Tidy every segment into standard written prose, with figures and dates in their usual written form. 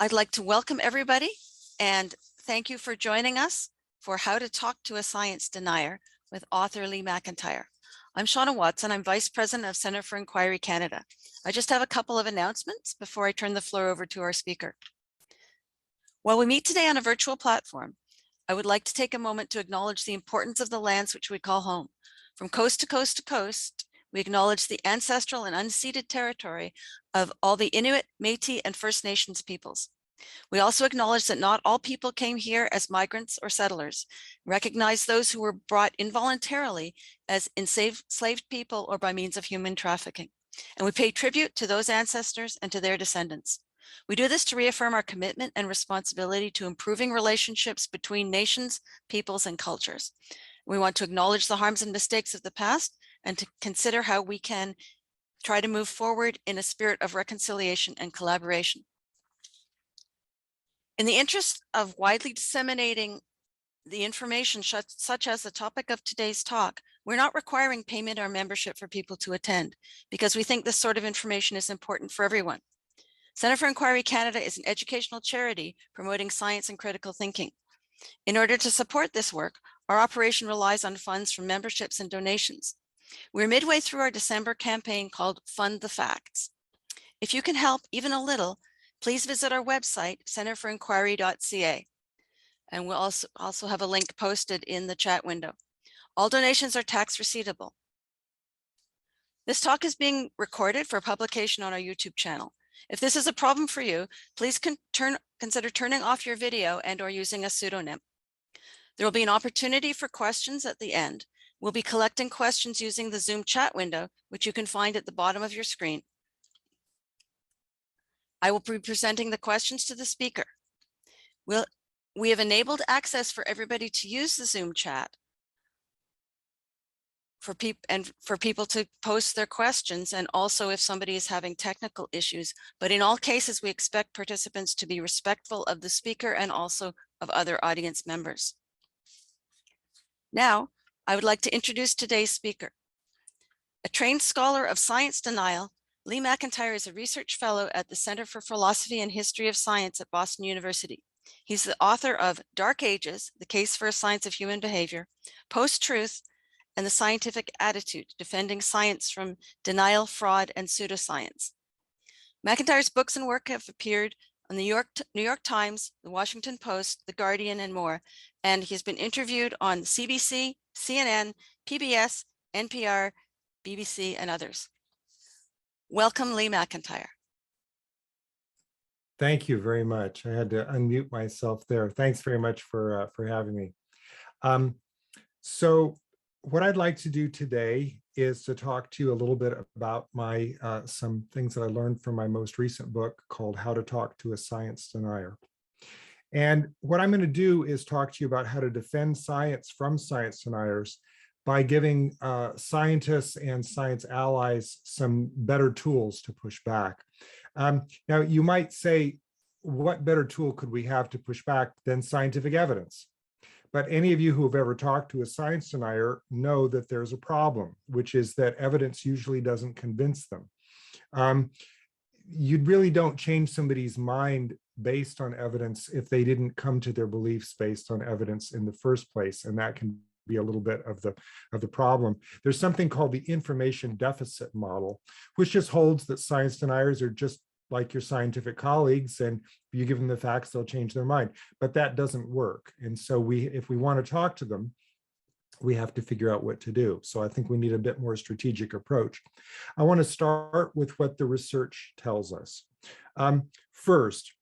I'd like to welcome everybody and thank you for joining us for How to Talk to a Science Denier with author Lee McIntyre. I'm Shauna Watson. I'm Vice President of Center for Inquiry Canada. I just have a couple of announcements before I turn the floor over to our speaker. While we meet today on a virtual platform, I would like to take a moment to acknowledge the importance of the lands which we call home. From coast to coast to coast, we acknowledge the ancestral and unceded territory of all the Inuit, Métis, and First Nations peoples. We also acknowledge that not all people came here as migrants or settlers, recognize those who were brought involuntarily as enslaved people or by means of human trafficking. And we pay tribute to those ancestors and to their descendants. We do this to reaffirm our commitment and responsibility to improving relationships between nations, peoples, and cultures. We want to acknowledge the harms and mistakes of the past and to consider how we can try to move forward in a spirit of reconciliation and collaboration. In the interest of widely disseminating the information such as the topic of today's talk, we're not requiring payment or membership for people to attend because we think this sort of information is important for everyone. Center for Inquiry Canada is an educational charity promoting science and critical thinking. In order to support this work, our operation relies on funds from memberships and donations. We're midway through our December campaign called Fund the Facts. If you can help even a little, please visit our website, centerforinquiry.ca. And we'll also have a link posted in the chat window. All donations are tax receivable. This talk is being recorded for publication on our YouTube channel. If this is a problem for you, please consider turning off your video and or using a pseudonym. There will be an opportunity for questions at the end. We'll be collecting questions using the Zoom chat window, which you can find at the bottom of your screen. I will be presenting the questions to the speaker. We have enabled access for everybody to use the Zoom chat for people to post their questions, and also if somebody is having technical issues. But in all cases, we expect participants to be respectful of the speaker and also of other audience members. Now, I would like to introduce today's speaker. A trained scholar of science denial, Lee McIntyre is a research fellow at the Center for Philosophy and History of Science at Boston University. He's the author of Dark Ages, The Case for a Science of Human Behavior, Post-Truth, and the Scientific Attitude, Defending Science from Denial, Fraud, and Pseudoscience. McIntyre's books and work have appeared on the New York Times, the Washington Post, The Guardian, and more, and he's been interviewed on CBC, CNN, PBS, NPR, BBC, and others. Welcome, Lee McIntyre. Thank you very much. I had to unmute myself there. Thanks very much for having me. So what I'd like to do today is to talk to you a little bit about my some things that I learned from my most recent book called How to Talk to a Science Denier. And what I'm going to do is talk to you about how to defend science from science deniers by giving scientists and science allies some better tools to push back. Now, you might say, what better tool could we have to push back than scientific evidence? But any of you who have ever talked to a science denier know that there's a problem, which is that evidence usually doesn't convince them. You really don't change somebody's mind based on evidence if they didn't come to their beliefs based on evidence in the first place, and that can be a little bit of the problem. There's something called the information deficit model, which just holds that science deniers are just like your scientific colleagues, and if you give them the facts, they'll change their mind. But that doesn't work. And so if we want to talk to them, we have to figure out what to do. So I think we need a bit more strategic approach. I want to start with what the research tells us. First,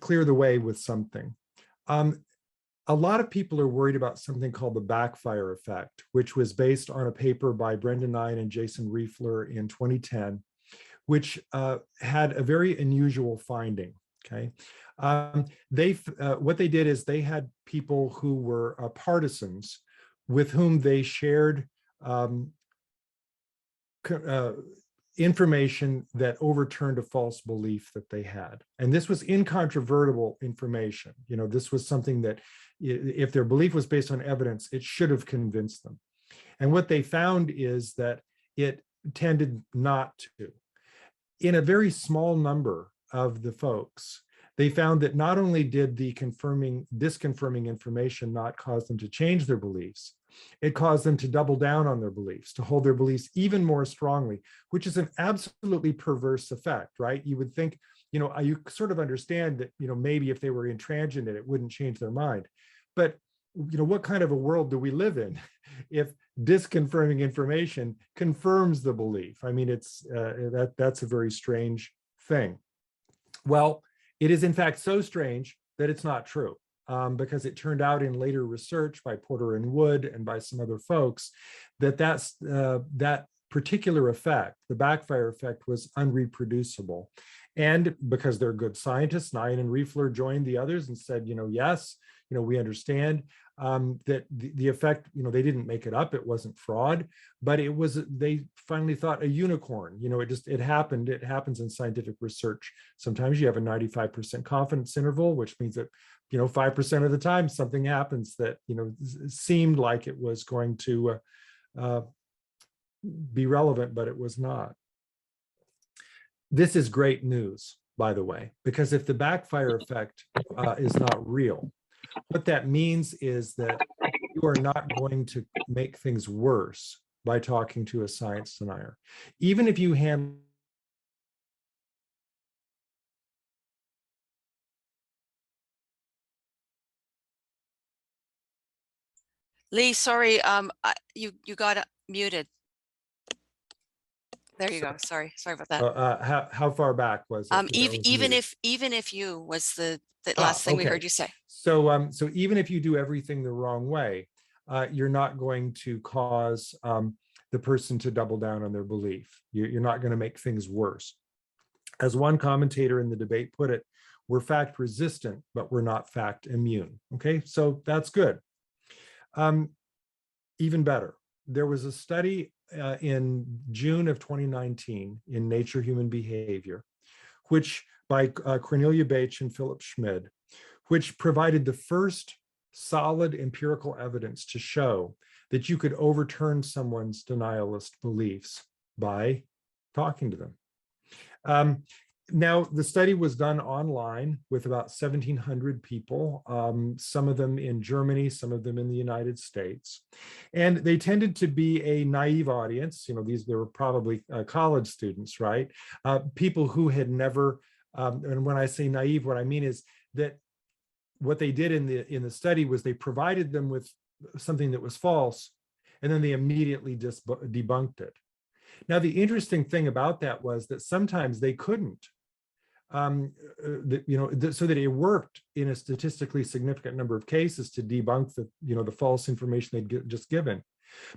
clear the way with something. A lot of people are worried about something called the Backfire Effect, which was based on a paper by Bridenstine and Jason Riefler in 2010, which had a very unusual finding. Okay, what they did is they had people who were partisans with whom they shared information that overturned a false belief that they had. And this was incontrovertible information. You know, this was something that if their belief was based on evidence, it should have convinced them. And what they found is that it tended not to. In a very small number of the folks, They found that not only did the disconfirming information not cause them to change their beliefs, it caused them to double down on their beliefs, to hold their beliefs even more strongly, which is an absolutely perverse effect, right? You would think, you sort of understand that, maybe if they were intransigent, it wouldn't change their mind. But, what kind of a world do we live in if disconfirming information confirms the belief? I mean, that's a very strange thing. Well, it is in fact so strange that it's not true, because it turned out in later research by Porter and Wood and by some other folks that particular effect, the backfire effect, was unreproducible. And because they're good scientists, Nyan and Riefler joined the others and said, yes, we understand that the effect, they didn't make it up. It wasn't fraud, but they finally thought a unicorn, it happened. It happens in scientific research. Sometimes you have a 95% confidence interval, which means that, 5% of the time something happens that, seemed like it was going to be relevant, but it was not. This is great news, by the way, because if the backfire effect is not real, what that means is that you are not going to make things worse by talking to a science denier. Even if you handle Lee, sorry, you got muted. There you go. Sorry about that. how far back was it? Even if you was the last thing we heard you say. So even if you do everything the wrong way, you're not going to cause the person to double down on their belief. You're not going to make things worse. As one commentator in the debate put it, we're fact resistant, but we're not fact immune. Okay, so that's good. Even better, there was a study in June of 2019 in Nature Human Behavior, which by Cornelia Bache and Philip Schmid, which provided the first solid empirical evidence to show that you could overturn someone's denialist beliefs by talking to them. Now, the study was done online with about 1,700 people, some of them in Germany, some of them in the United States. And they tended to be a naive audience. They were probably college students, right? People who had never, and when I say naive, what I mean is that what they did in the study was they provided them with something that was false, and then they immediately just debunked it. Now, the interesting thing about that was that sometimes they couldn't. So that it worked in a statistically significant number of cases to debunk the false information they'd just given.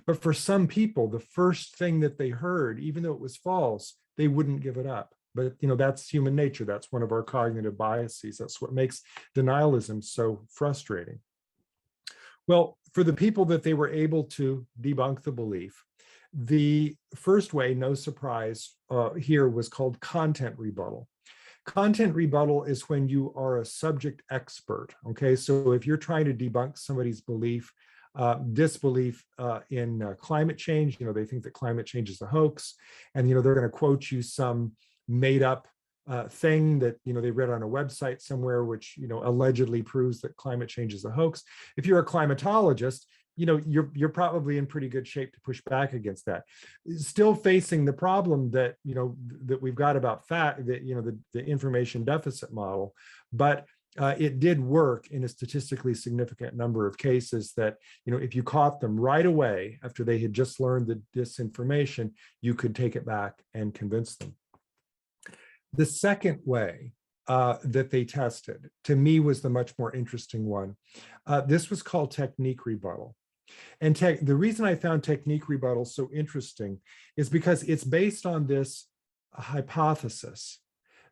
But for some people, the first thing that they heard, even though it was false, they wouldn't give it up. But that's human nature. That's one of our cognitive biases. That's what makes denialism so frustrating. Well, for the people that they were able to debunk the belief, the first way, no surprise, here was called content rebuttal. Content rebuttal is when you are a subject expert, okay? So if you're trying to debunk somebody's disbelief in climate change, they think that climate change is a hoax, and they're going to quote you some made up thing that they read on a website somewhere, which allegedly proves that climate change is a hoax. If you're a climatologist, you're probably in pretty good shape to push back against that. Still facing the problem that that we've got about the information deficit model, but it did work in a statistically significant number of cases that if you caught them right away after they had just learned the disinformation, you could take it back and convince them. The second way that they tested, to me, was the much more interesting one. This was called technique rebuttal. And the reason I found technique rebuttal so interesting is because it's based on this hypothesis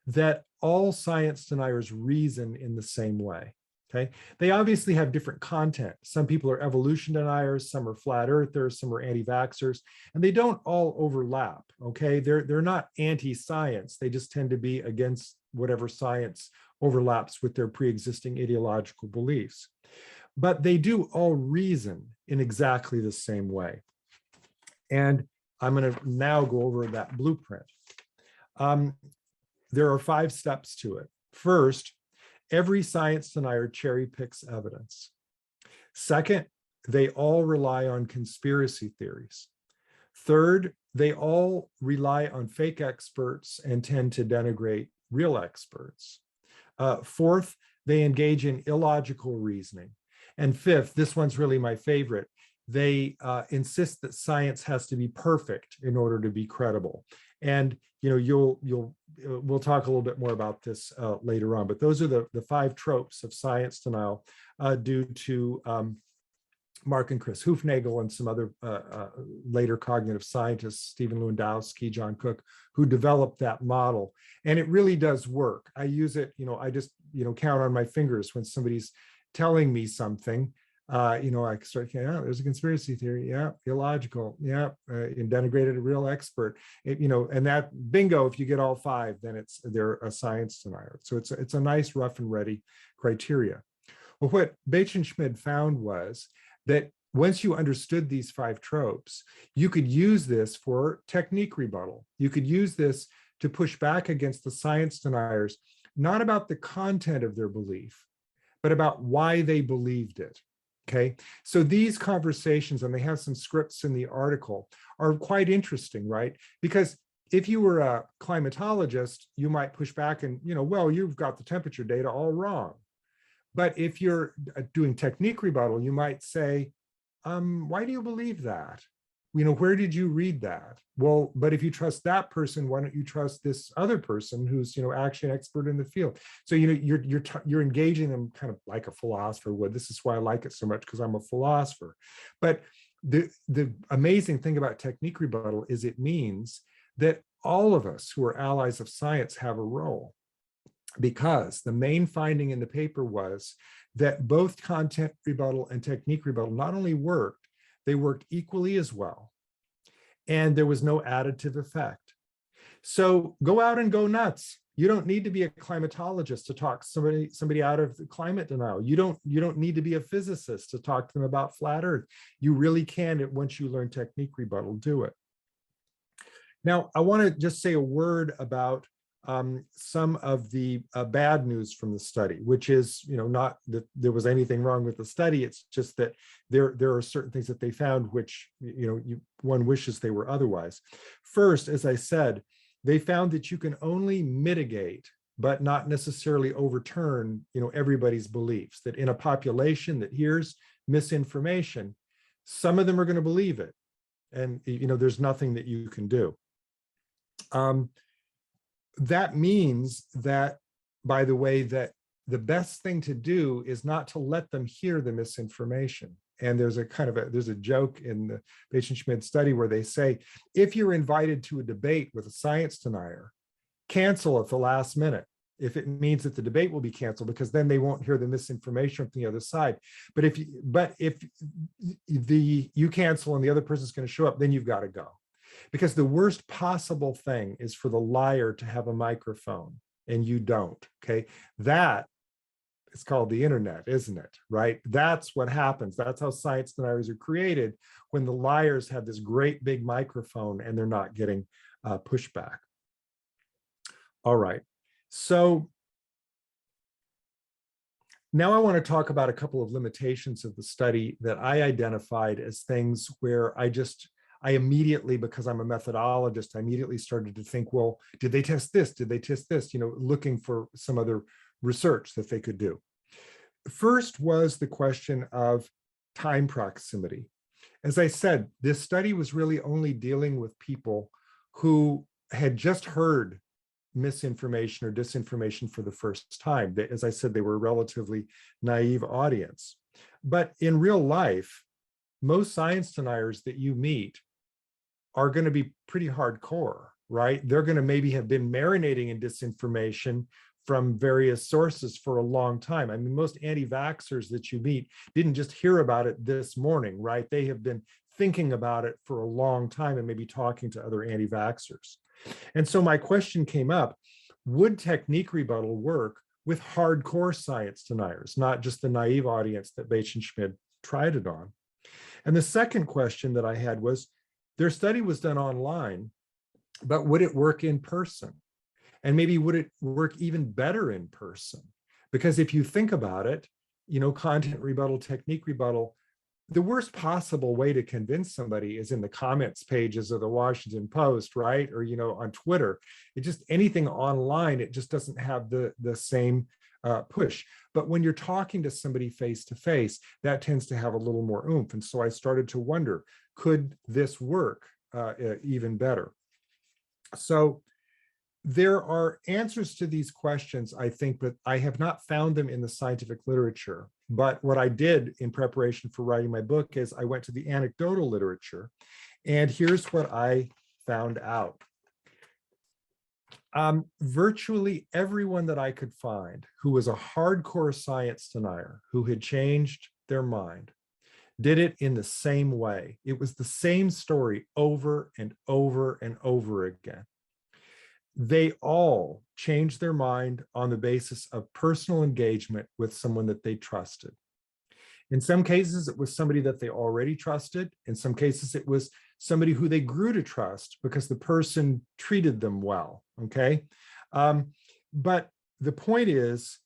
that all science deniers reason in the same way. Okay, they obviously have different content. Some people are evolution deniers, some are flat earthers, some are anti-vaxxers, and they don't all overlap. Okay, they're not anti-science. They just tend to be against whatever science overlaps with their pre-existing ideological beliefs. But they do all reason in exactly the same way. And I'm going to now go over that blueprint. There are 5 steps to it. First, every science denier cherry picks evidence. Second, they all rely on conspiracy theories. Third, they all rely on fake experts and tend to denigrate real experts. Fourth, they engage in illogical reasoning. And fifth, this one's really my favorite, they insist that science has to be perfect in order to be credible. And we'll talk a little bit more about this later on, but those are the 5 tropes of science denial due to Mark and Chris Hoofnagel and some other later cognitive scientists, Stephen Lewandowski, John Cook, who developed that model. And it really does work. I use it, I just, count on my fingers when somebody's telling me something. I start, yeah, there's a conspiracy theory. Yeah, illogical. Yeah, and denigrated a real expert. And that bingo, if you get all 5, then they're a science denier. So it's a nice rough and ready criteria. Well, what Bateson-Schmid found was that once you understood these 5 tropes, you could use this for technique rebuttal. You could use this to push back against the science deniers, not about the content of their belief, but about why they believed it. Okay, so these conversations, and they have some scripts in the article, are quite interesting, right? Because if you were a climatologist, you might push back and, well, you've got the temperature data all wrong. But if you're doing technique rebuttal, you might say, why do you believe that? Where did you read that? Well, but if you trust that person, why don't you trust this other person who's, actually an expert in the field? So, you're engaging them kind of like a philosopher would. This is why I like it so much, because I'm a philosopher. But the amazing thing about technique rebuttal is it means that all of us who are allies of science have a role. Because the main finding in the paper was that both content rebuttal and technique rebuttal not only worked, they worked equally as well. And there was no additive effect. So go out and go nuts. You don't need to be a climatologist to talk somebody out of climate denial. You don't need to be a physicist to talk to them about flat Earth. You really can, once you learn technique rebuttal, do it. Now, I want to just say a word about some of the bad news from the study, which is, not that there was anything wrong with the study. It's just that there are certain things that they found which, one wishes they were otherwise. First, as I said, they found that you can only mitigate, but not necessarily overturn, everybody's beliefs. That in a population that hears misinformation, some of them are going to believe it, and there's nothing that you can do. That means that, by the way, that the best thing to do is not to let them hear the misinformation. And there's a joke in the Bateson-Schmid study where they say, if you're invited to a debate with a science denier, cancel at the last minute if it means that the debate will be canceled, because then they won't hear the misinformation from the other side. But if you cancel and the other person's going to show up, then you've got to go. Because the worst possible thing is for the liar to have a microphone and you don't, okay? That is called the internet, isn't it, right? That's what happens. That's how science deniers are created, when the liars have this great big microphone and they're not getting pushback. All right, so now I want to talk about a couple of limitations of the study that I identified as things where I immediately, because I'm a methodologist, I immediately started to think, well, did they test this? Did they test this? Looking for some other research that they could do. First was the question of time proximity. As I said, this study was really only dealing with people who had just heard misinformation or disinformation for the first time. As I said, they were a relatively naive audience. But in real life, most science deniers that you meet are going to be pretty hardcore, right? They're going to maybe have been marinating in disinformation from various sources for a long time. I mean, most anti-vaxxers that you meet didn't just hear about it this morning, right? They have been thinking about it for a long time and maybe talking to other anti-vaxxers. And so my question came up, would technique rebuttal work with hardcore science deniers, not just the naive audience that Bateson-Schmid tried it on? And the second question that I had was, their study was done online, but would it work in person? And maybe would it work even better in person? Because if you think about it, content rebuttal, technique rebuttal, the worst possible way to convince somebody is in the comments pages of the Washington Post, right? Or, on Twitter. It just, anything online, it just doesn't have the same push. But when you're talking to somebody face to face, that tends to have a little more oomph. And so I started to wonder, could this work even better? So there are answers to these questions, I think, but I have not found them in the scientific literature. But what I did in preparation for writing my book is I went to the anecdotal literature, and here's what I found out. Virtually everyone that I could find who was a hardcore science denier, who had changed their mind, did it in the same way. It was the same story over and over and over again. They all changed their mind on the basis of personal engagement with someone that they trusted. In some cases, it was somebody that they already trusted. In some cases, it was somebody who they grew to trust because the person treated them well, okay? But the point is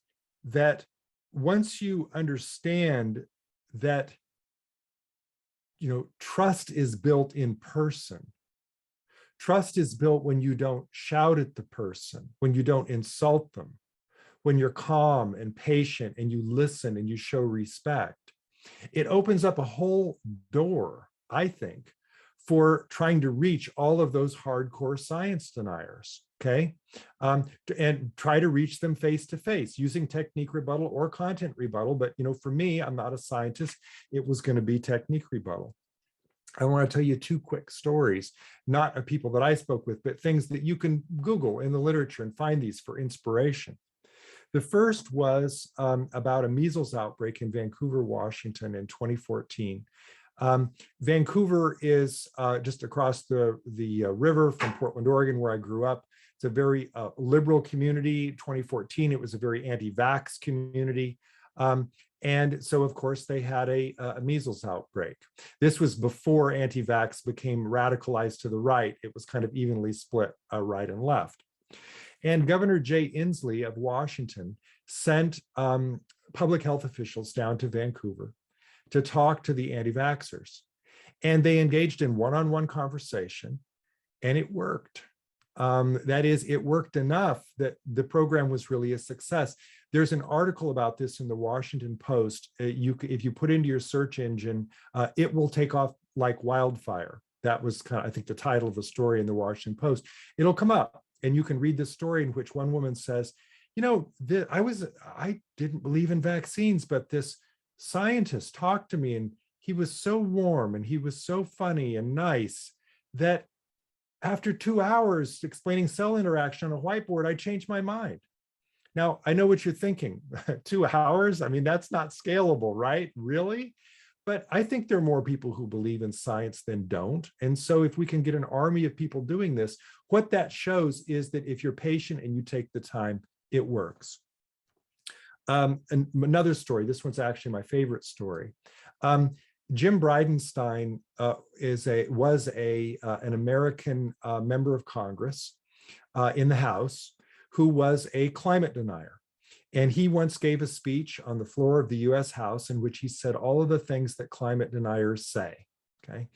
that once you understand that, trust is built in person. Trust is built when you don't shout at the person, when you don't insult them, when you're calm and patient and you listen and you show respect. It opens up a whole door, I think, for trying to reach all of those hardcore science deniers, okay? And try to reach them face to face using technique rebuttal or content rebuttal. But, for me, I'm not a scientist. It was going to be technique rebuttal. I want to tell you two quick stories, not of people that I spoke with, but things that you can Google in the literature and find these for inspiration. The first was about a measles outbreak in Vancouver, Washington in 2014. Vancouver is just across the river from Portland, Oregon, where I grew up. It's a very liberal community. 2014, it was a very anti-vax community. And so, of course, they had a measles outbreak. This was before anti-vax became radicalized to the right. It was kind of evenly split right and left. And Governor Jay Inslee of Washington sent public health officials down to Vancouver to talk to the anti-vaxxers. And they engaged in one-on-one conversation, and it worked. That is, it worked enough that the program was really a success. There's an article about this in the Washington Post. If you put into your search engine, it will take off like wildfire. That was I think, the title of the story in the Washington Post. It'll come up, and you can read the story in which one woman says, I didn't believe in vaccines, but this scientist talked to me, and he was so warm, and he was so funny and nice that after 2 hours explaining cell interaction on a whiteboard, I changed my mind. Now, I know what you're thinking. 2 hours? I mean, that's not scalable, right? Really? But I think there are more people who believe in science than don't. And so if we can get an army of people doing this, what that shows is that if you're patient and you take the time, it works. And another story, this one's actually my favorite story. Jim Bridenstine was an American member of Congress in the House who was a climate denier. And he once gave a speech on the floor of the US House in which he said all of the things that climate deniers say, okay?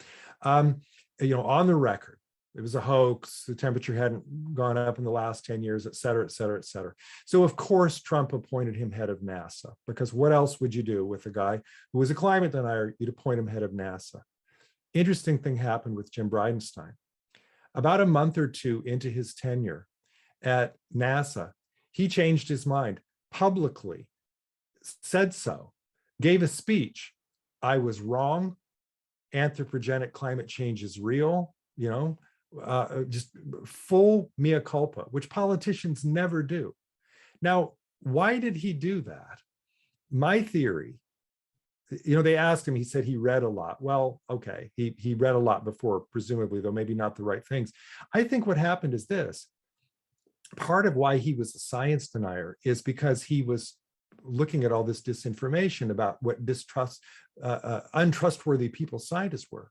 On the record, it was a hoax, the temperature hadn't gone up in the last 10 years, et cetera, et cetera, et cetera. So of course, Trump appointed him head of NASA, because what else would you do with a guy who was a climate denier? You'd appoint him head of NASA. Interesting thing happened with Jim Bridenstine. About a month or two into his tenure at NASA, he changed his mind publicly, said so, gave a speech. I was wrong. Anthropogenic climate change is real, just full mea culpa, which politicians never do. Now, why did he do that? My theory, they asked him, he said he read a lot. Well, okay, he read a lot before, presumably, though maybe not the right things. I think what happened is this. Part of why he was a science denier is because he was looking at all this disinformation about what untrustworthy people scientists were.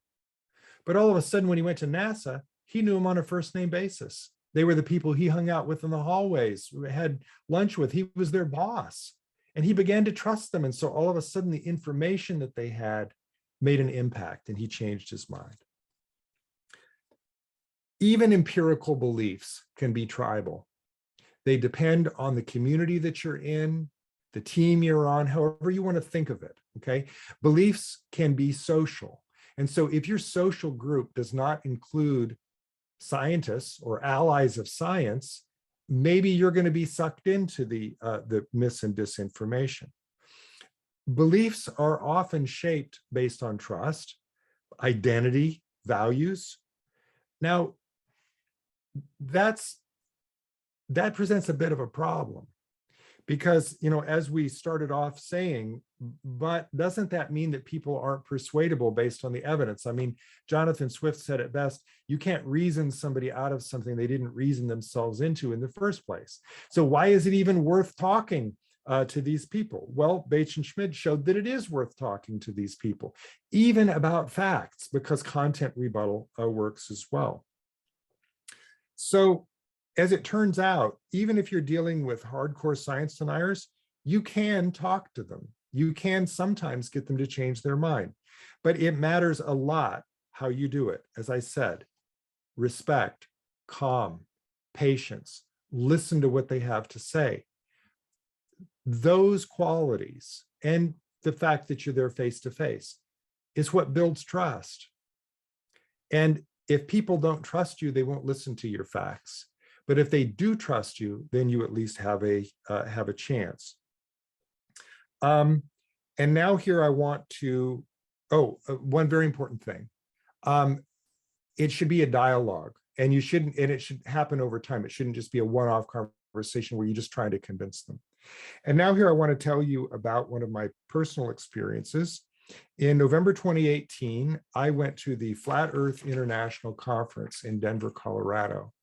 But all of a sudden, when he went to NASA, he knew them on a first name basis. They were the people he hung out with in the hallways, had lunch with. He was their boss. And he began to trust them. And so all of a sudden, the information that they had made an impact, and he changed his mind. Even empirical beliefs can be tribal. They depend on the community that you're in, the team you're on, however you want to think of it, okay? Beliefs can be social. And so if your social group does not include scientists or allies of science, maybe you're going to be sucked into the mis and disinformation. Beliefs are often shaped based on trust, identity, values. Now, that presents a bit of a problem because, as we started off saying, but doesn't that mean that people aren't persuadable based on the evidence? I mean, Jonathan Swift said it best, you can't reason somebody out of something they didn't reason themselves into in the first place. So why is it even worth talking to these people? Well, Bates and Schmidt showed that it is worth talking to these people, even about facts, because content rebuttal works as well. So as it turns out, even if you're dealing with hardcore science deniers, you can talk to them. You can sometimes get them to change their mind, but it matters a lot how you do it. As I said, respect, calm, patience, listen to what they have to say. Those qualities and the fact that you're there face to face is what builds trust. And if people don't trust you, they won't listen to your facts. But if they do trust you, then you at least have a chance. And now here I want to, one very important thing. It should be a dialogue, and it should happen over time. It shouldn't just be a one-off conversation where you're just trying to convince them. And now here I want to tell you about one of my personal experiences. In November 2018, I went to the Flat Earth International Conference in Denver, Colorado.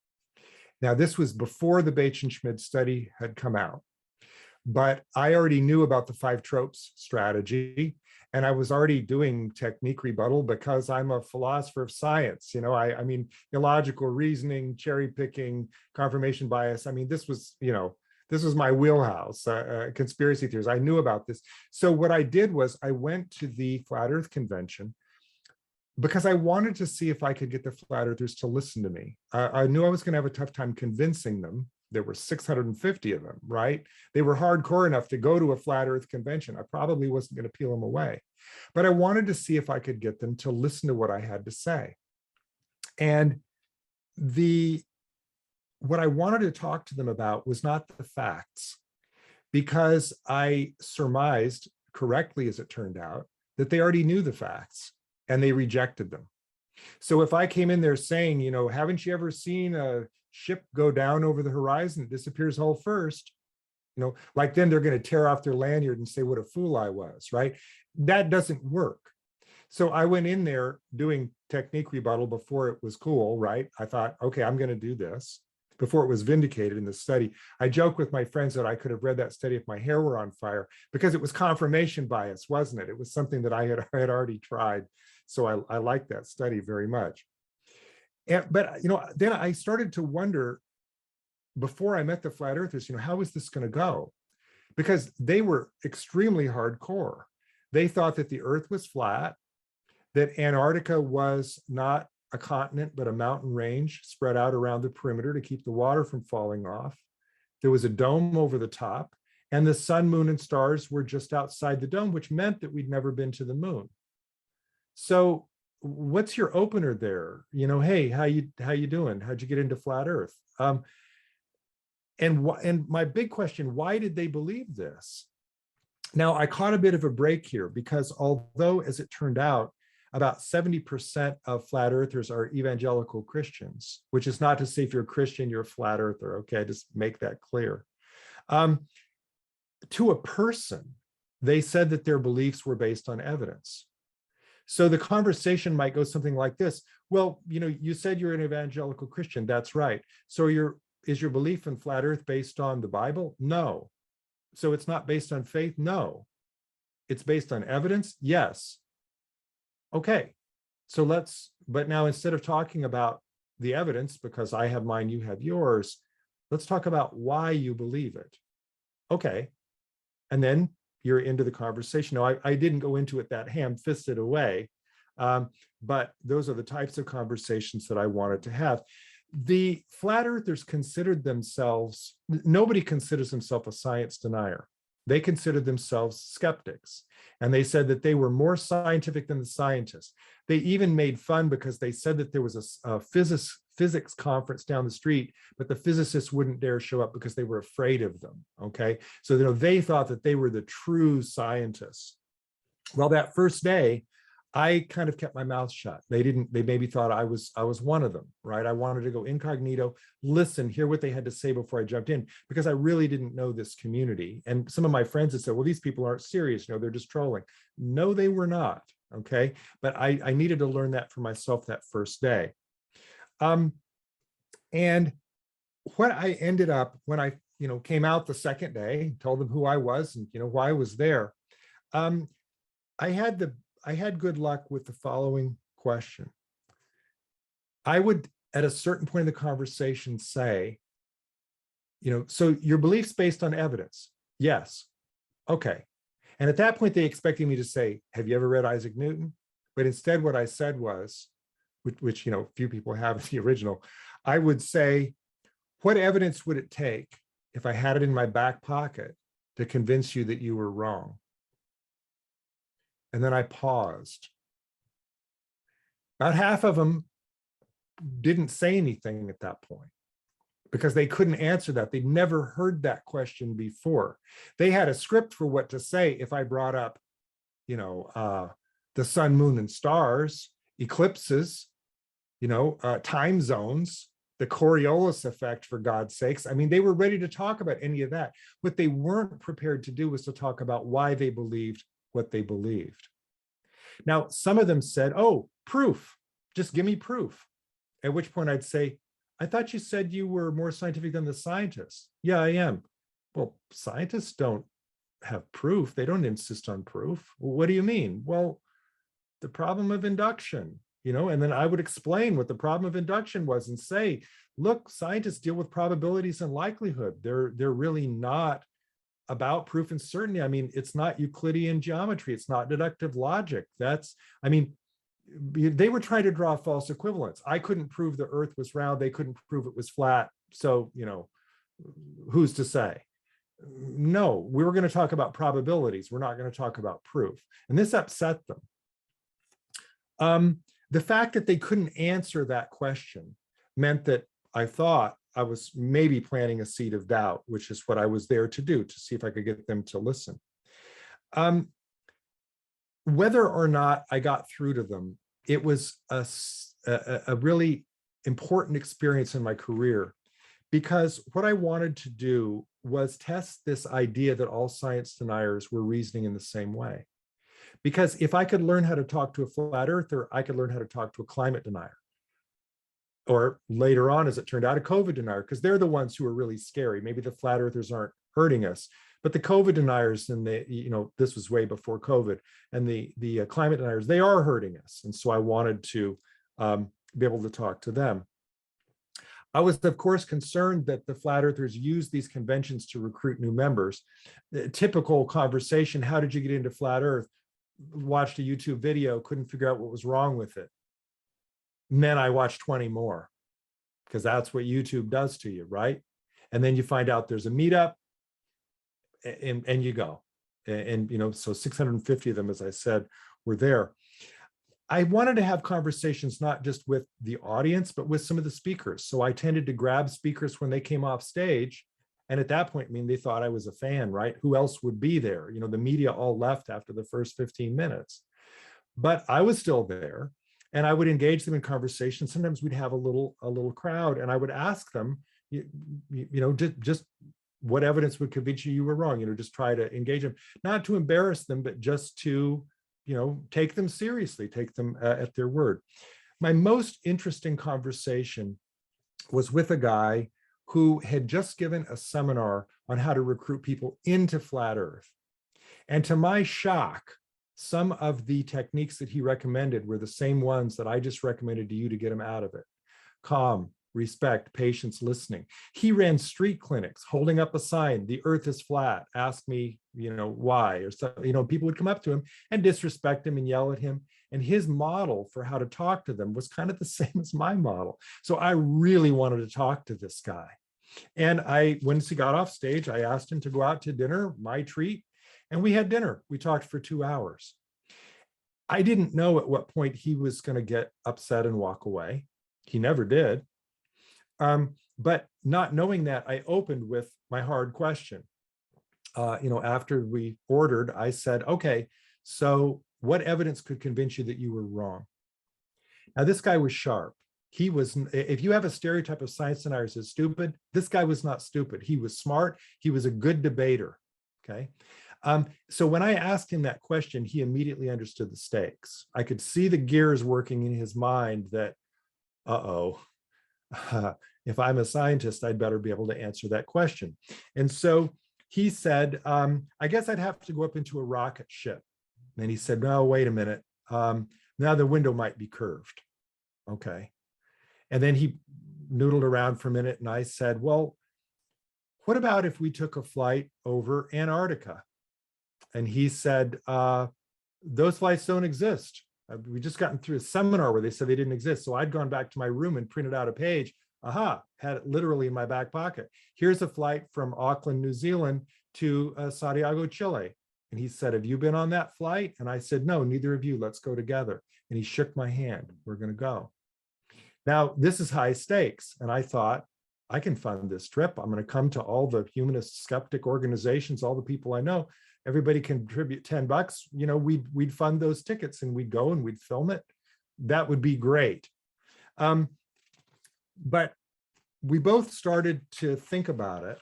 Now, this was before the Bates and Schmidt study had come out, but I already knew about the 5 tropes strategy, and I was already doing technique rebuttal because I'm a philosopher of science. I mean, illogical reasoning, cherry picking, confirmation bias. I mean, this was my wheelhouse, conspiracy theories. I knew about this. So what I did was I went to the Flat Earth Convention because I wanted to see if I could get the flat earthers to listen to me. I knew I was going to have a tough time convincing them. There were 650 of them, right? They were hardcore enough to go to a flat earth convention. I probably wasn't going to peel them away, but I wanted to see if I could get them to listen to what I had to say. And what I wanted to talk to them about was not the facts, because I surmised correctly, as it turned out, that they already knew the facts and they rejected them. So if I came in there saying, haven't you ever seen a ship go down over the horizon, it disappears hull first, like then they're going to tear off their lanyard and say what a fool I was, right? That doesn't work. So I went in there doing technique rebuttal before it was cool, right? I thought, okay, I'm going to do this before it was vindicated in the study. I joke with my friends that I could have read that study if my hair were on fire, because it was confirmation bias, wasn't it? It was something that I had already tried. So I liked that study very much. But then I started to wonder, before I met the flat earthers, how is this going to go? Because they were extremely hardcore. They thought that the earth was flat, that Antarctica was not a continent, but a mountain range spread out around the perimeter to keep the water from falling off. There was a dome over the top, and the sun, moon, and stars were just outside the dome, which meant that we'd never been to the moon. So what's your opener there? Hey, how you doing? How'd you get into flat earth? And my big question, why did they believe this? Now, I caught a bit of a break here because although, as it turned out, about 70% of flat earthers are evangelical Christians, which is not to say if you're a Christian, you're a flat earther. Okay, just make that clear. To a person, they said that their beliefs were based on evidence. So the conversation might go something like this. Well, you said you're an evangelical Christian. That's right. So is your belief in flat earth based on the Bible? No. So it's not based on faith? No. It's based on evidence? Yes. Okay. So but now instead of talking about the evidence, because I have mine, you have yours, let's talk about why you believe it. Okay. And then you're into the conversation. Now, I didn't go into it that ham-fisted way, but those are the types of conversations that I wanted to have. The flat earthers considered themselves, nobody considers himself a science denier. They considered themselves skeptics. And they said that they were more scientific than the scientists. They even made fun because they said that there was a physics conference down the street, but the physicists wouldn't dare show up because they were afraid of them. Okay. So, they thought that they were the true scientists. Well, that first day, I kind of kept my mouth shut. They maybe thought I was one of them, right? I wanted to go incognito, listen, hear what they had to say before I jumped in, because I really didn't know this community. And some of my friends had said, well, these people aren't serious, they're just trolling. No, they were not, okay? But I needed to learn that for myself that first day. And what I ended up, when I, came out the second day, told them who I was and, why I was there, I had good luck with the following question. I would, at a certain point in the conversation, say, so your belief's based on evidence? Yes. Okay. And at that point, they expected me to say, have you ever read Isaac Newton? But instead, what I said was, which few people have in the original, I would say, what evidence would it take if I had it in my back pocket to convince you that you were wrong? And then I paused. About half of them didn't say anything at that point because they couldn't answer that. They'd never heard that question before. They had a script for what to say if I brought up, the sun, moon, and stars, eclipses, time zones, the Coriolis effect, for God's sakes. I mean, they were ready to talk about any of that. What they weren't prepared to do was to talk about why they believed what they believed. Now, some of them said, oh, proof, just give me proof. At which point I'd say, I thought you said you were more scientific than the scientists. Yeah, I am. Well, scientists don't have proof. They don't insist on proof. Well, what do you mean? Well, the problem of induction, and then I would explain what the problem of induction was and say, look, scientists deal with probabilities and likelihood. They're really not about proof and certainty. I mean, it's not Euclidean geometry. It's not deductive logic. They were trying to draw false equivalence. I couldn't prove the earth was round. They couldn't prove it was flat. So, who's to say? No, we were going to talk about probabilities. We're not going to talk about proof. And this upset them. The fact that they couldn't answer that question meant that I thought I was maybe planting a seed of doubt, which is what I was there to do, to see if I could get them to listen. Whether or not I got through to them, it was a really important experience in my career, because what I wanted to do was test this idea that all science deniers were reasoning in the same way. Because if I could learn how to talk to a flat earther, I could learn how to talk to a climate denier. Or later on, as it turned out, a COVID denier, because they're the ones who are really scary. Maybe the flat earthers aren't hurting us, but the COVID deniers, and this was way before COVID, and the climate deniers, they are hurting us. And so I wanted to be able to talk to them. I was, of course, concerned that the flat earthers use these conventions to recruit new members. The typical conversation, how did you get into flat earth? Watched a YouTube video, couldn't figure out what was wrong with it. And then I watched 20 more, because that's what YouTube does to you, right? And then you find out there's a meetup, and you go. And so 650 of them, as I said, were there. I wanted to have conversations not just with the audience, but with some of the speakers. So I tended to grab speakers when they came off stage. And at that point, they thought I was a fan, right? Who else would be there? The media all left after the first 15 minutes. But I was still there, and I would engage them in conversation. Sometimes we'd have a little crowd, and I would ask them, just what evidence would convince you were wrong? Just try to engage them, not to embarrass them, but just to, take them seriously, take them at their word. My most interesting conversation was with a guy who had just given a seminar on how to recruit people into flat earth. And to my shock, some of the techniques that he recommended were the same ones that I just recommended to you to get him out of it. Calm, respect, patience, listening. He ran street clinics, holding up a sign, the earth is flat, ask me, why? Or so, people would come up to him and disrespect him and yell at him. And his model for how to talk to them was kind of the same as my model. So I really wanted to talk to this guy. And once he got off stage, I asked him to go out to dinner, my treat, and we had dinner. We talked for 2 hours. I didn't know at what point he was going to get upset and walk away. He never did. But not knowing that, I opened with my hard question. After we ordered, I said, okay, so what evidence could convince you that you were wrong? Now, this guy was sharp. He was, if you have a stereotype of science deniers as stupid, this guy was not stupid. He was smart. He was a good debater. Okay. So when I asked him that question, he immediately understood the stakes. I could see the gears working in his mind that, if I'm a scientist, I'd better be able to answer that question. And so he said, I guess I'd have to go up into a rocket ship. And he said, no, wait a minute. Now the window might be curved. Okay. And then he noodled around for a minute. And I said, well, what about if we took a flight over Antarctica? And he said, those flights don't exist. We just gotten through a seminar where they said they didn't exist. So I'd gone back to my room and printed out a page. Had it literally in my back pocket. Here's a flight from Auckland, New Zealand to Santiago, Chile. And he said, have you been on that flight? And I said, no, neither of you. Let's go together. And he shook my hand. We're going to go. Now, this is high stakes. And I thought, I can fund this trip. I'm going to come to all the humanist skeptic organizations, all the people I know. Everybody contribute $10. We'd fund those tickets and we'd go and we'd film it. That would be great. But we both started to think about it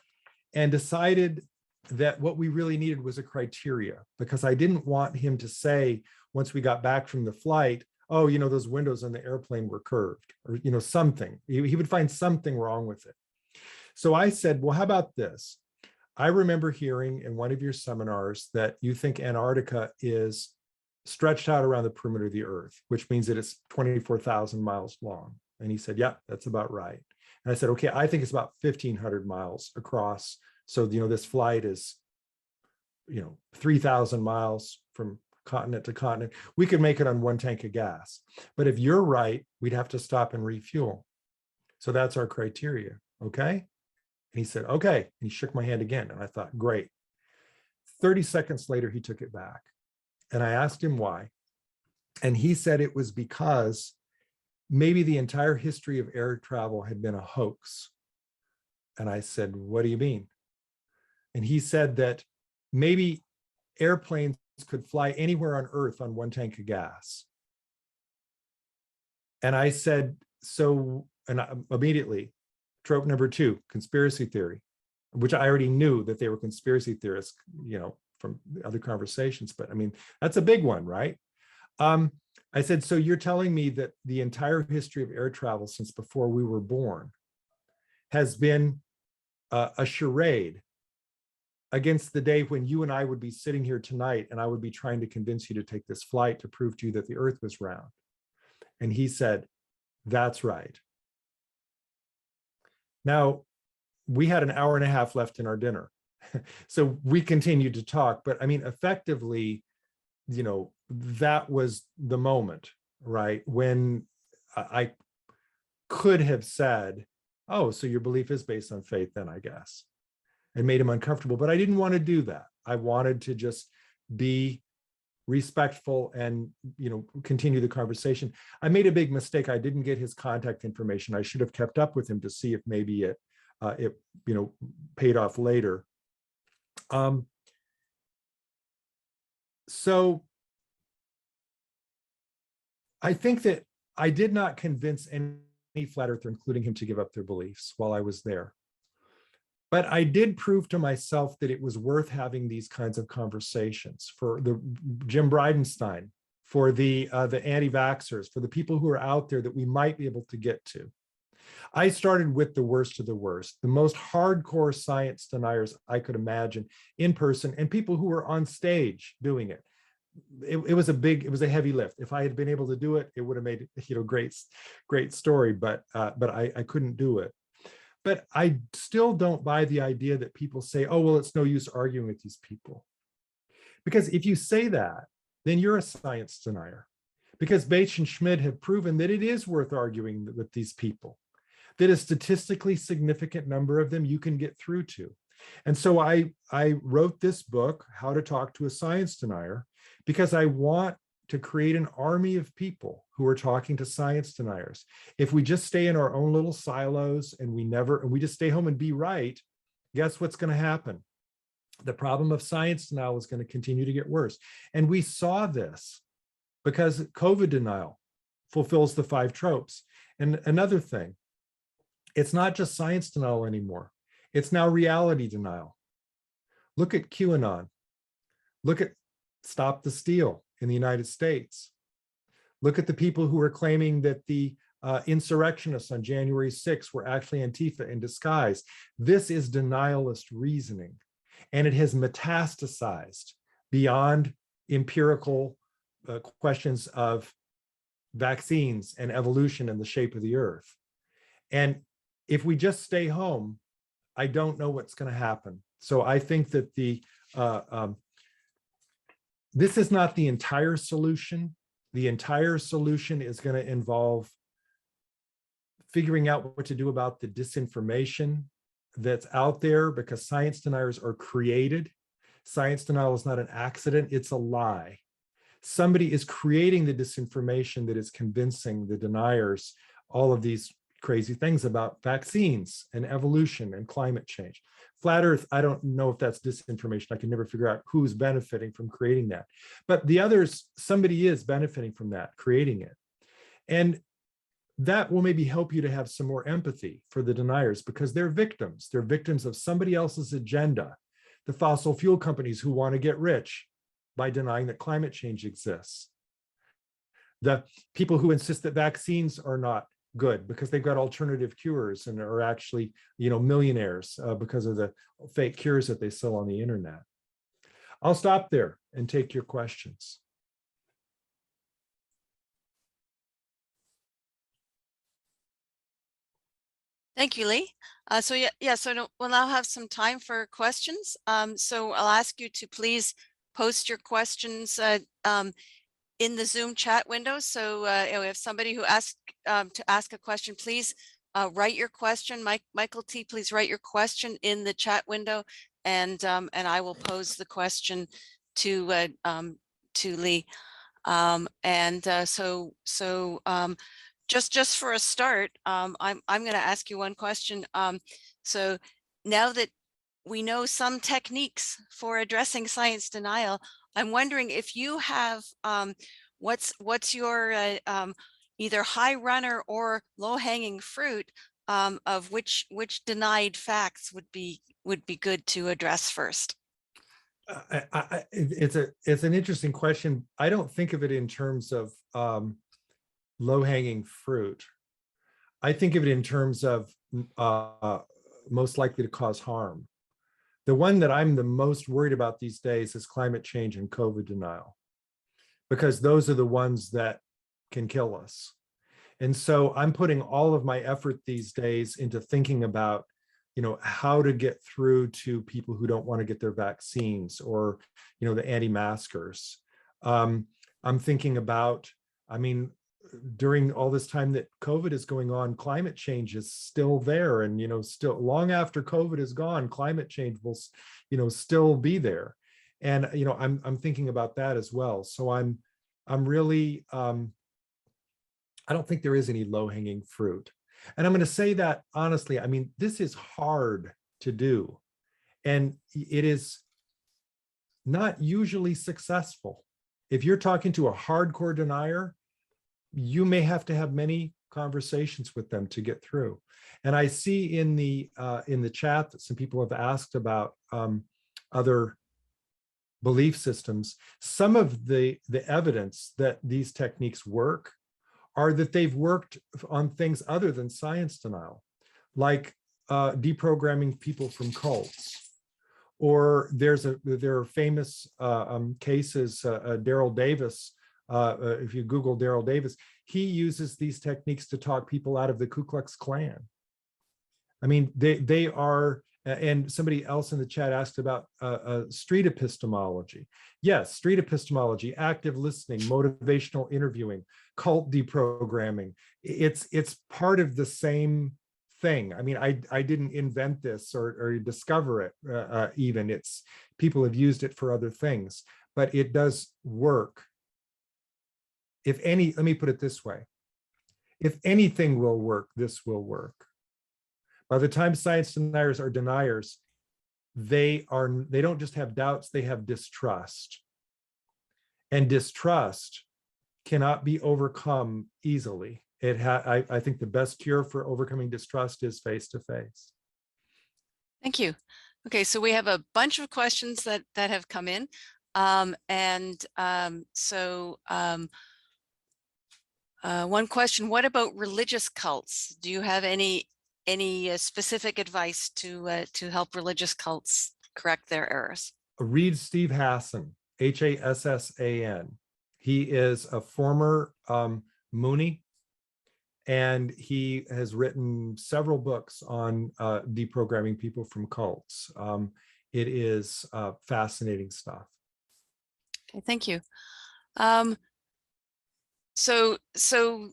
and decided that what we really needed was a criteria, because I didn't want him to say, once we got back from the flight, oh, those windows on the airplane were curved, or, something. He would find something wrong with it. So I said, well, how about this? I remember hearing in one of your seminars that you think Antarctica is stretched out around the perimeter of the Earth, which means that it's 24,000 miles long. And he said, yeah, that's about right. And I said, okay, I think it's about 1,500 miles across. So, this flight is, 3,000 miles from continent to continent. We could make it on one tank of gas. But if you're right, we'd have to stop and refuel. So that's our criteria. Okay. And he said, okay. And he shook my hand again. And I thought, great. 30 seconds later, he took it back. And I asked him why. And he said it was because maybe the entire history of air travel had been a hoax. And I said, what do you mean? And he said that maybe airplanes could fly anywhere on Earth on one tank of gas. And I said, immediately, trope number 2, conspiracy theory, which I already knew that they were conspiracy theorists, from other conversations. But I mean, that's a big one, right? I said, so you're telling me that the entire history of air travel since before we were born has been a charade against the day when you and I would be sitting here tonight and I would be trying to convince you to take this flight to prove to you that the Earth was round. And he said, that's right. Now, we had an hour and a half left in our dinner. So we continued to talk, but I mean, effectively, that was the moment, right? When I could have said, oh, so your belief is based on faith then, I guess. It made him uncomfortable, but I didn't want to do that. I wanted to just be respectful and, continue the conversation. I made a big mistake. I didn't get his contact information. I should have kept up with him to see if maybe it paid off later. So I think that I did not convince any flat earther, including him, to give up their beliefs while I was there. But I did prove to myself that it was worth having these kinds of conversations for the Jim Bridenstine, for the anti-vaxxers, for the people who are out there that we might be able to get to. I started with the worst of the worst, the most hardcore science deniers I could imagine in person, and people who were on stage doing it. It was a heavy lift. If I had been able to do it, it would have made great story, but I couldn't do it. But I still don't buy the idea that people say, oh, well, it's no use arguing with these people. Because if you say that, then you're a science denier. Because Bates and Schmidt have proven that it is worth arguing with these people, that a statistically significant number of them you can get through to. And so I wrote this book, How to Talk to a Science Denier, because I want to create an army of people who are talking to science deniers. If we just stay in our own little silos and we just stay home and be right, guess what's going to happen? The problem of science denial is going to continue to get worse. And we saw this because COVID denial fulfills the 5 tropes. And another thing, it's not just science denial anymore. It's now reality denial. Look at QAnon. Look at Stop the Steal in the United States. Look at the people who are claiming that the insurrectionists on January 6th were actually Antifa in disguise. This is denialist reasoning, and it has metastasized beyond empirical questions of vaccines and evolution and the shape of the earth. And if we just stay home, I don't know what's going to happen. So I think that this is not the entire solution. The entire solution is going to involve figuring out what to do about the disinformation that's out there, because science deniers are created. Science denial is not an accident, it's a lie. Somebody is creating the disinformation that is convincing the deniers all of these crazy things about vaccines and evolution and climate change. Flat Earth, I don't know if that's disinformation. I can never figure out who's benefiting from creating that. But the others, somebody is benefiting from that, creating it. And that will maybe help you to have some more empathy for the deniers, because they're victims. They're victims of somebody else's agenda. The fossil fuel companies who want to get rich by denying that climate change exists. The people who insist that vaccines are not good because they've got alternative cures and are actually, millionaires because of the fake cures that they sell on the internet. I'll stop there and take your questions. Thank you, Lee. So we'll now have some time for questions. So I'll ask you to please post your questions in the Zoom chat window. So if somebody who asked to ask a question, please write your question. Michael T, please write your question in the chat window, and I will pose the question to Lee. Just for a start, I'm going to ask you one question. So now that we know some techniques for addressing science denial, I'm wondering if you have what's your either high runner or low hanging fruit of which denied facts would be good to address first. It's an interesting question. I don't think of it in terms of low-hanging fruit. I think of it in terms of most likely to cause harm. The one that I'm the most worried about these days is climate change and COVID denial, because those are the ones that can kill us. And so I'm putting all of my effort these days into thinking about, how to get through to people who don't want to get their vaccines, or, the anti-maskers. I'm thinking about, during all this time that COVID is going on, climate change is still there. And, still long after COVID is gone, climate change will, still be there. And, I'm thinking about that as well. So I'm really, I don't think there is any low-hanging fruit. And I'm going to say that honestly, this is hard to do. And it is not usually successful. If you're talking to a hardcore denier, you may have to have many conversations with them to get through. And I see in the chat that some people have asked about other belief systems. Some of the evidence that these techniques work are that they've worked on things other than science denial, like deprogramming people from cults. Or there are famous cases, Daryl Davis. If you Google Daryl Davis, he uses these techniques to talk people out of the Ku Klux Klan. They are And somebody else in the chat asked about street epistemology. Yes, street epistemology, active listening, motivational interviewing, cult deprogramming. It's part of the same thing. I mean, I didn't invent this or discover it even. It's people have used it for other things, but it does work. If any, let me put it this way. If anything will work, this will work. By the time science deniers are deniers, they don't just have doubts, they have distrust. And distrust cannot be overcome easily. I think the best cure for overcoming distrust is face-to-face. Thank you. Okay, so we have a bunch of questions that have come in. One question, what about religious cults? Do you have any specific advice to help religious cults correct their errors? Read Steve Hassan, Hassan. He is a former Moonie, and he has written several books on deprogramming people from cults. It is fascinating stuff. Okay, thank you. So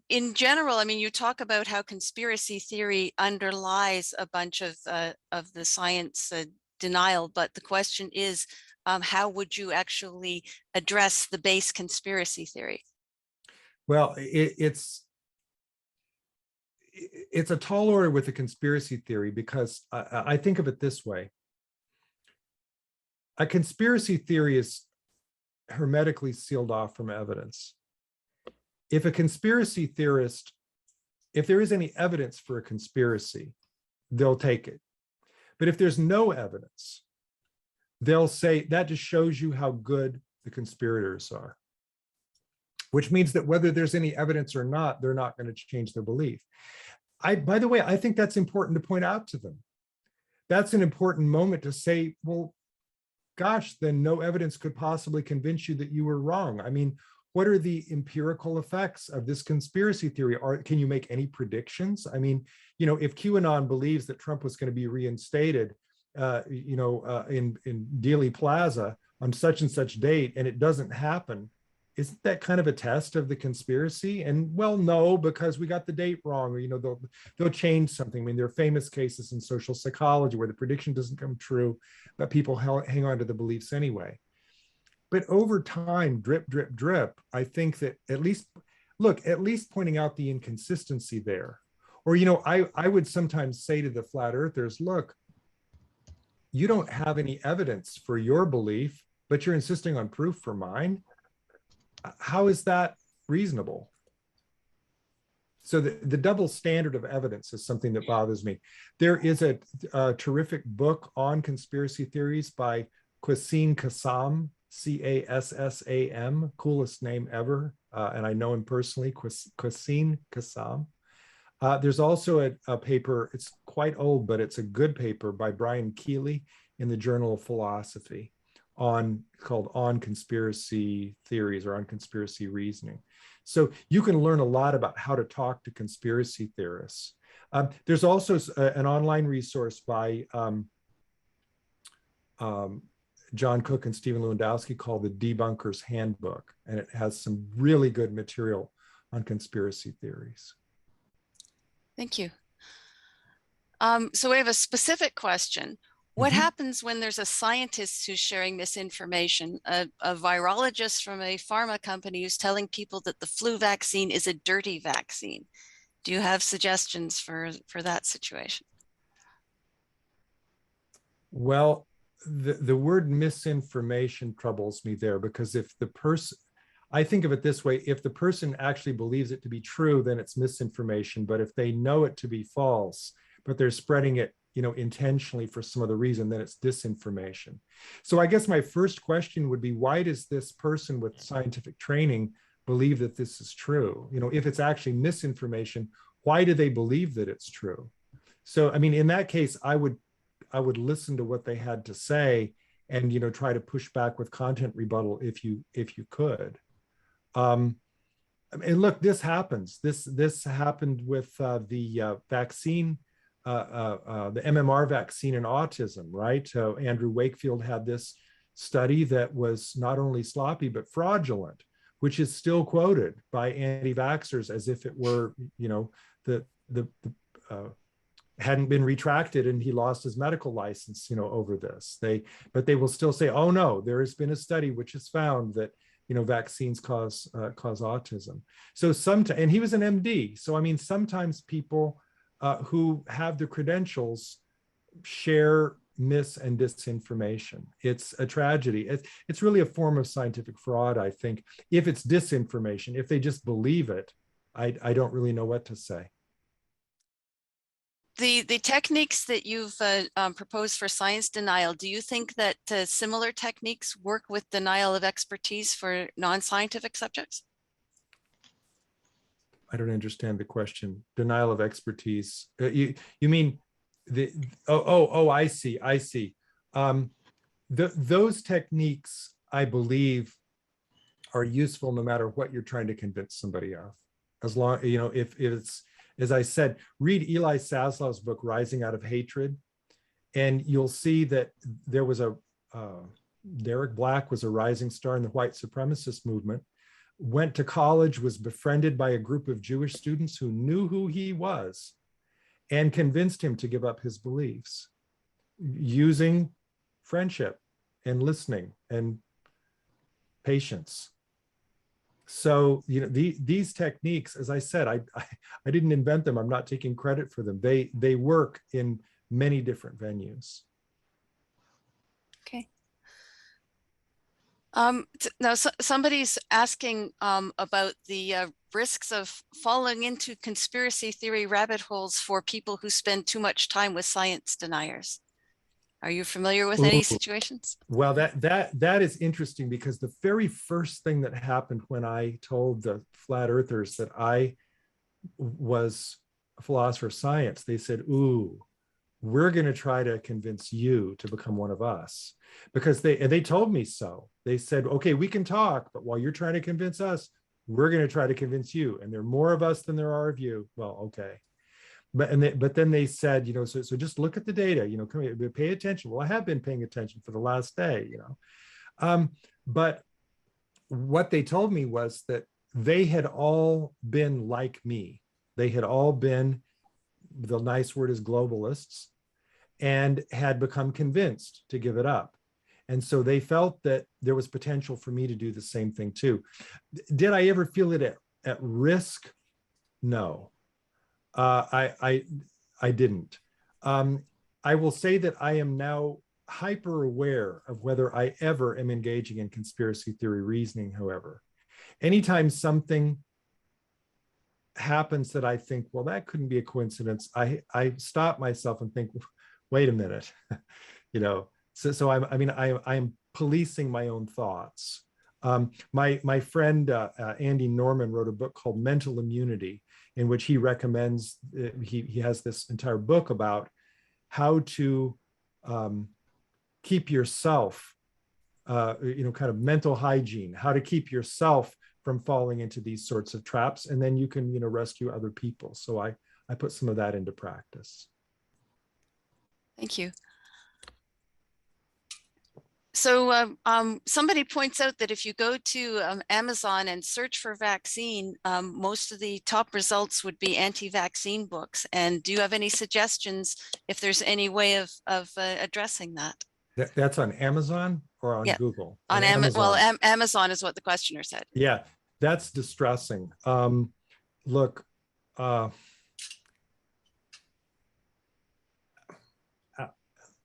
in general, I mean, you talk about how conspiracy theory underlies a bunch of the science denial, but the question is, how would you actually address the base conspiracy theory? Well, it's a tall order with the conspiracy theory, because I think of it this way. A conspiracy theory is hermetically sealed off from evidence. If a conspiracy theorist, if there is any evidence for a conspiracy, they'll take it. But if there's no evidence, they'll say that just shows you how good the conspirators are, which means that whether there's any evidence or not, they're not going to change their belief. By the way, I think that's important to point out to them. That's an important moment to say, well, gosh, then no evidence could possibly convince you that you were wrong. I mean, what are the empirical effects of this conspiracy theory? Can you make any predictions? I mean, you know, if QAnon believes that Trump was going to be reinstated, in Dealey Plaza on such and such date, and it doesn't happen, isn't that kind of a test of the conspiracy? And well, no, because we got the date wrong, or, you know, they'll change something. I mean, there are famous cases in social psychology where the prediction doesn't come true, but people hang on to the beliefs anyway. But over time, drip, drip, drip, I think that at least pointing out the inconsistency there. Or, you know, I would sometimes say to the flat earthers, look, you don't have any evidence for your belief, but you're insisting on proof for mine. How is that reasonable? So the double standard of evidence is something that bothers me. There is a terrific book on conspiracy theories by Qasim Qassam, Cassam, coolest name ever. And I know him personally, Qasim Qassam. There's also a paper, it's quite old, but it's a good paper by Brian Keeley in the Journal of Philosophy called On Conspiracy Theories or On Conspiracy Reasoning. So you can learn a lot about how to talk to conspiracy theorists. There's also an online resource by John Cook and Stephen Lewandowski called the Debunker's Handbook, and it has some really good material on conspiracy theories. Thank you. So we have a specific question. What happens when there's a scientist who's sharing misinformation, a virologist from a pharma company who's telling people that the flu vaccine is a dirty vaccine? Do you have suggestions for that situation? Well, the word misinformation troubles me there, because if the person, I think of it this way, if the person actually believes it to be true, then it's misinformation. But if they know it to be false, but they're spreading it, you know, intentionally for some other reason, then it's disinformation. So I guess my first question would be, why does this person with scientific training believe that this is true? You know, if it's actually misinformation, why do they believe that it's true? So, I mean, in that case, I would listen to what they had to say and, you know, try to push back with content rebuttal if you could. And look, this happens. This happened with the vaccine the MMR vaccine and autism, right? Andrew Wakefield had this study that was not only sloppy, but fraudulent, which is still quoted by anti-vaxxers as if it were, the hadn't been retracted and he lost his medical license, over this. But they will still say, oh no, there has been a study which has found that, vaccines cause autism. So and he was an MD. So, I mean, sometimes people who have the credentials share mis and disinformation. It's a tragedy. It's really a form of scientific fraud, I think. If it's disinformation, if they just believe it, I don't really know what to say. The techniques that you've proposed for science denial, do you think that similar techniques work with denial of expertise for non-scientific subjects? I don't understand the question. Denial of expertise. You mean I see. Those techniques, I believe, are useful no matter what you're trying to convince somebody of. As long, if it's, as I said, read Eli Saslow's book, Rising Out of Hatred, and you'll see that there was Derek Black was a rising star in the white supremacist movement, went to college, was befriended by a group of Jewish students who knew who he was and convinced him to give up his beliefs using friendship and listening and patience. So, these techniques, as I said, I didn't invent them. I'm not taking credit for them. They work in many different venues. Okay. Now, somebody's asking about the risks of falling into conspiracy theory rabbit holes for people who spend too much time with science deniers. Are you familiar with any situations? Well, that is interesting, because the very first thing that happened when I told the flat earthers that I was a philosopher of science, they said, ooh, we're going to try to convince you to become one of us, because they told me so. They said, okay, we can talk, but while you're trying to convince us, we're going to try to convince you. And there are more of us than there are of you. Well, okay. But then they said, so just look at the data, come here, pay attention. Well, I have been paying attention for the last day, but what they told me was that they had all been like me. They had all been, the nice word is globalists, and had become convinced to give it up. And so they felt that there was potential for me to do the same thing too. Did I ever feel it at risk? No. I didn't. I will say that I am now hyper aware of whether I ever am engaging in conspiracy theory reasoning, however. Anytime something happens that I think, well, that couldn't be a coincidence, I stop myself and think, wait a minute, so I'm policing my own thoughts. My friend Andy Norman wrote a book called Mental Immunity, in which he recommends, he has this entire book about how to keep yourself, kind of mental hygiene, how to keep yourself from falling into these sorts of traps, and then you can, rescue other people. So I put some of that into practice. Thank you. So somebody points out that if you go to Amazon and search for vaccine, most of the top results would be anti-vaccine books. And do you have any suggestions if there's any way of addressing that? That's on Amazon or on Google? On Amazon. Well, Amazon is what the questioner said. Yeah, that's distressing. Look,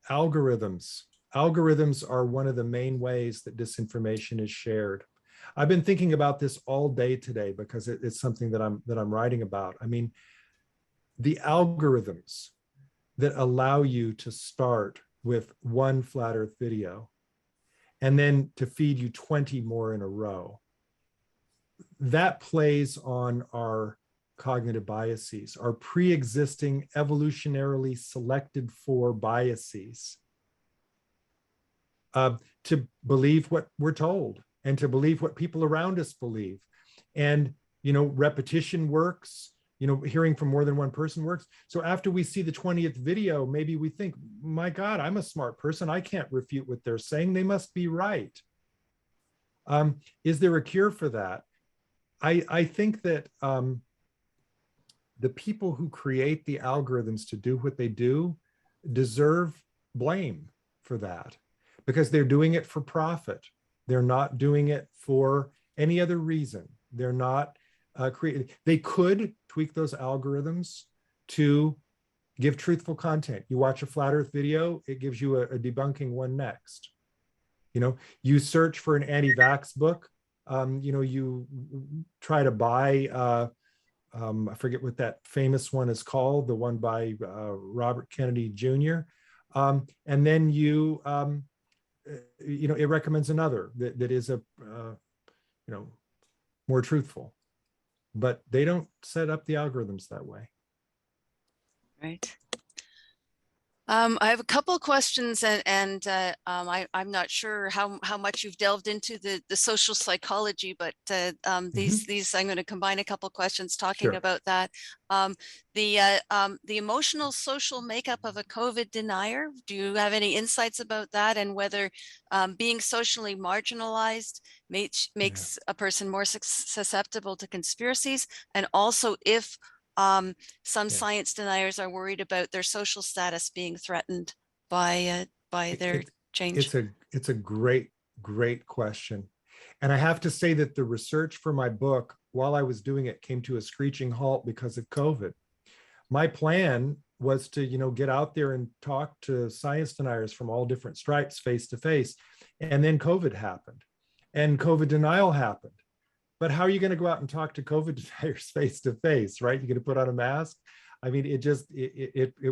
algorithms are one of the main ways that disinformation is shared. I've been thinking about this all day today because it's something that I'm writing about. I mean, the algorithms that allow you to start with one flat earth video and then to feed you 20 more in a row, that plays on our cognitive biases, our pre-existing evolutionarily selected for biases, to believe what we're told and to believe what people around us believe. And, repetition works, hearing from more than one person works. So after we see the 20th video, maybe we think, my God, I'm a smart person. I can't refute what they're saying. They must be right. Is there a cure for that? I think that the people who create the algorithms to do what they do deserve blame for that, because they're doing it for profit. They're not doing it for any other reason. They're not they could tweak those algorithms to give truthful content. You watch a flat earth video, it gives you a debunking one next. You search for an anti-vax book, you try to buy, I forget what that famous one is called, the one by Robert Kennedy Jr. And then it recommends another that is more truthful, but they don't set up the algorithms that way. Right. I have a couple of questions, and I'm not sure how much you've delved into the social psychology, but these I'm going to combine a couple of questions talking about that. The emotional social makeup of a COVID denier. Do you have any insights about that, and whether being socially marginalized makes a person more susceptible to conspiracies, and also if some science deniers are worried about their social status being threatened by their change? It's a great question. And I have to say that the research for my book, while I was doing it, came to a screeching halt because of COVID. My plan was to, get out there and talk to science deniers from all different stripes face to face. And then COVID happened and COVID denial happened. But how are you going to go out and talk to COVID deniers face to face, right? You're going to put on a mask. I mean, it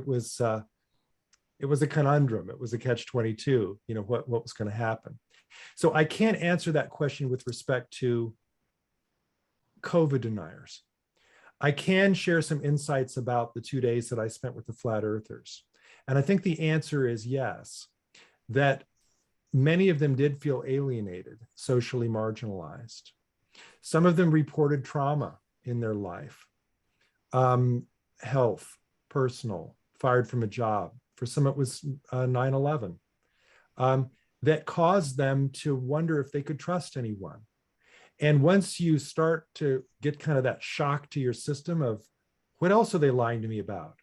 was a conundrum. It was a catch-22, what was going to happen. So I can't answer that question with respect to COVID deniers. I can share some insights about the 2 days that I spent with the flat earthers. And I think the answer is yes, that many of them did feel alienated, socially marginalized. Some of them reported trauma in their life, health, personal, fired from a job. For some, it was 9/11, that caused them to wonder if they could trust anyone. And once you start to get kind of that shock to your system of what else are they lying to me about,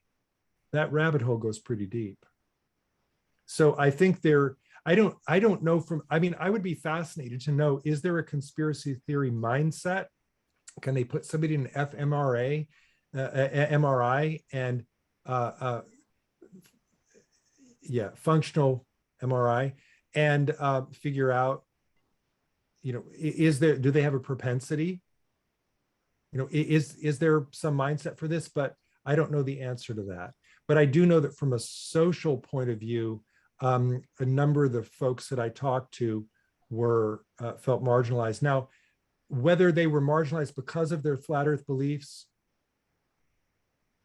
that rabbit hole goes pretty deep. So I think I don't know I would be fascinated to know, is there a conspiracy theory mindset? Can they put somebody in an fMRI, MRI and functional MRI and figure out, do they have a propensity? Is there some mindset for this? But I don't know the answer to that. But I do know that from a social point of view, a number of the folks that I talked to felt marginalized. Now, whether they were marginalized because of their flat earth beliefs,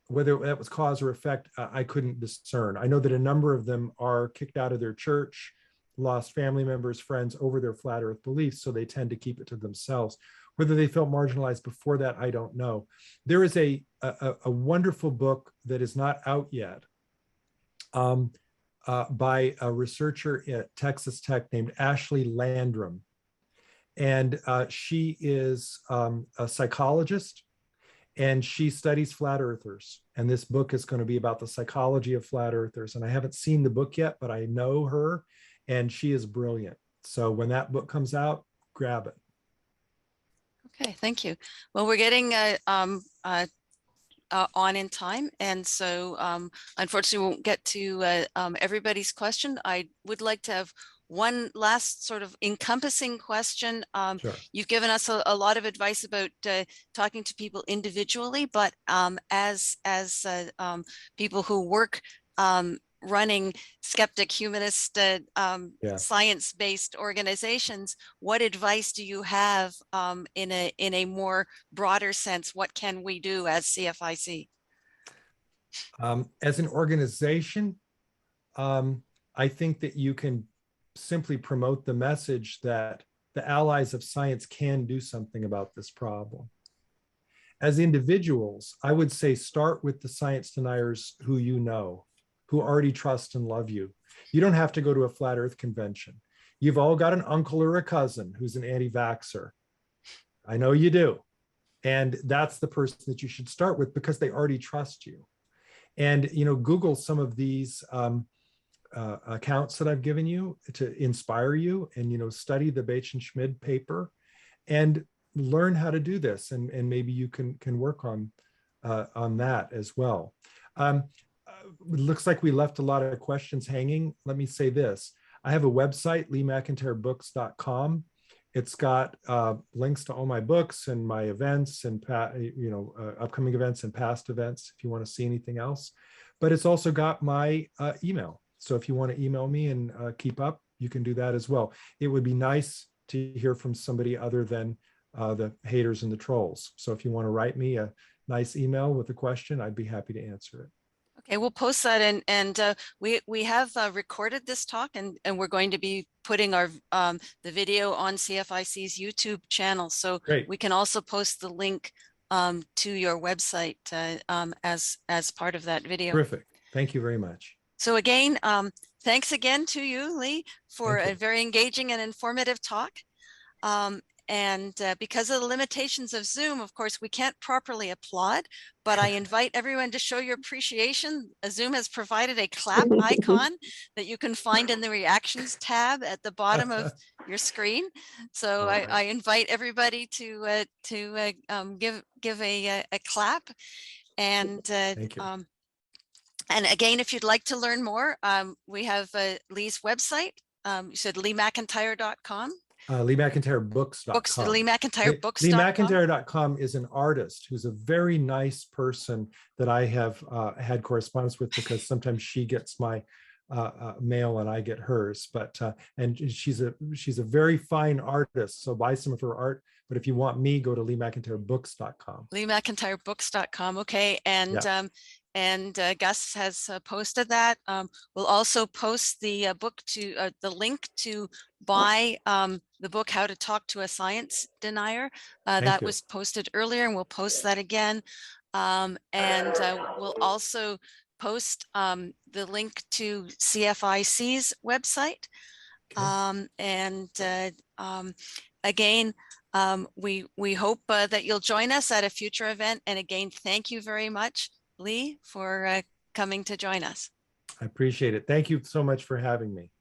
whether that was cause or effect, I couldn't discern. I know that a number of them are kicked out of their church, lost family members, friends over their flat earth beliefs, so they tend to keep it to themselves. Whether they felt marginalized before that, I don't know. There is a wonderful book that is not out yet, by a researcher at Texas Tech named Ashley Landrum. And she is a psychologist, and she studies flat earthers. And this book is going to be about the psychology of flat earthers. And I haven't seen the book yet, but I know her, and she is brilliant. So when that book comes out, grab it. Okay, thank you. Well, we're getting on in time, and so unfortunately we won't get to everybody's question. I would like to have one last sort of encompassing question. Sure. You've given us a lot of advice about talking to people individually, but as people who work running skeptic, humanist, science-based organizations, what advice do you have in a more broader sense? What can we do as CFIC? As an organization, I think that you can simply promote the message that the allies of science can do something about this problem. As individuals, I would say start with the science deniers who you know, who already trust and love you. You don't have to go to a flat earth convention. You've all got an uncle or a cousin who's an anti-vaxxer. I know you do. And that's the person that you should start with because they already trust you. And, Google some of these accounts that I've given you to inspire you, and, study the Bates and Schmid paper and learn how to do this. And maybe you can work on that as well. It looks like we left a lot of questions hanging. Let me say this. I have a website, LeeMcIntyreBooks.com. It's got links to all my books and my events and upcoming events and past events if you want to see anything else. But it's also got my email. So if you want to email me and keep up, you can do that as well. It would be nice to hear from somebody other than the haters and the trolls. So if you want to write me a nice email with a question, I'd be happy to answer it. Okay, we'll post that, and we have recorded this talk, and we're going to be putting our the video on CFIC's YouTube channel. So Great. We can also post the link to your website as part of that video. Terrific. Thank you very much. So again, thanks again to you, Lee, for a very engaging and informative talk. And because of the limitations of Zoom, of course, we can't properly applaud, but I invite everyone to show your appreciation. Zoom has provided a clap icon that you can find in the reactions tab at the bottom of your screen. So I invite everybody to give a clap. And thank you. And again, if you'd like to learn more, we have Lee's website. You said LeeMcIntyre.com. LeeMcIntyreBooks.com. LeeMcIntyreBooks.com. LeeMcIntyre.com is an artist who's a very nice person that I have had correspondence with because sometimes she gets my mail and I get hers. But and she's a very fine artist. So buy some of her art. But if you want me, go to LeeMcIntyreBooks.com. LeeMcIntyreBooks.com. Okay, and yeah. And Gus has posted that. We'll also post the book to the link to buy the book, How to Talk to a Science Denier. That was posted earlier, and we'll post that again. And we'll also post the link to CFIC's website. Again, we hope that you'll join us at a future event. And again, thank you very much, Lee, for coming to join us. I appreciate it. Thank you so much for having me.